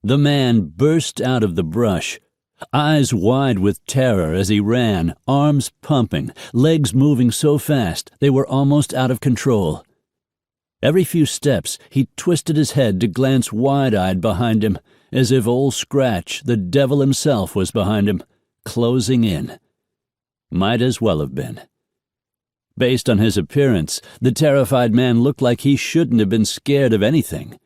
The man burst out of the brush, eyes wide with terror as he ran, arms pumping, legs moving so fast they were almost out of control. Every few steps he twisted his head to glance wide-eyed behind him, as if Old Scratch, the devil himself, was behind him, closing in. Might as well have been. Based on his appearance, the terrified man looked like he shouldn't have been scared of anything.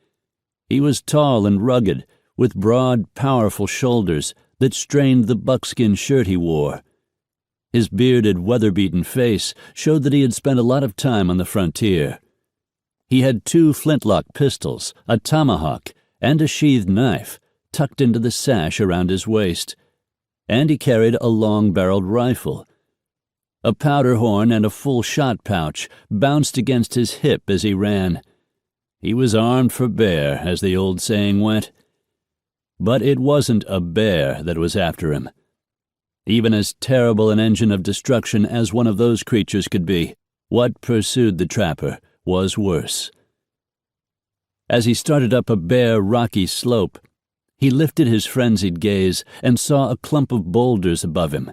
He was tall and rugged, with broad, powerful shoulders that strained the buckskin shirt he wore. His bearded, weather-beaten face showed that he had spent a lot of time on the frontier. He had 2 flintlock pistols, a tomahawk, and a sheathed knife tucked into the sash around his waist, and he carried a long-barreled rifle. A powder horn and a full shot pouch bounced against his hip as he ran. He was armed for bear, as the old saying went. But it wasn't a bear that was after him. Even as terrible an engine of destruction as one of those creatures could be, what pursued the trapper was worse. As he started up a bare, rocky slope, he lifted his frenzied gaze and saw a clump of boulders above him.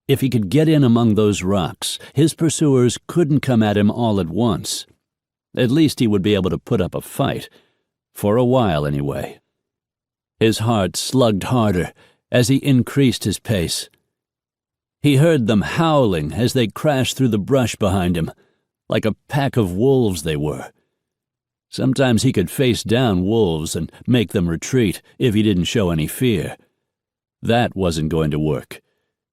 If he could get in among those rocks, his pursuers couldn't come at him all at once. At least he would be able to put up a fight, for a while anyway. His heart slugged harder as he increased his pace. He heard them howling as they crashed through the brush behind him, like a pack of wolves they were. Sometimes he could face down wolves and make them retreat if he didn't show any fear. That wasn't going to work.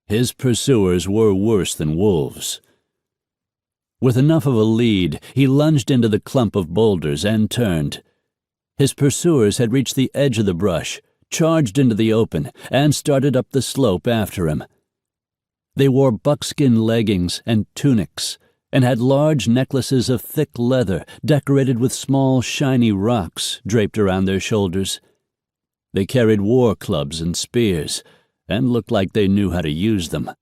His pursuers were worse than wolves. With enough of a lead, he lunged into the clump of boulders and turned. His pursuers had reached the edge of the brush, charged into the open, and started up the slope after him. They wore buckskin leggings and tunics, and had large necklaces of thick leather decorated with small, shiny rocks draped around their shoulders. They carried war clubs and spears, and looked like they knew how to use them.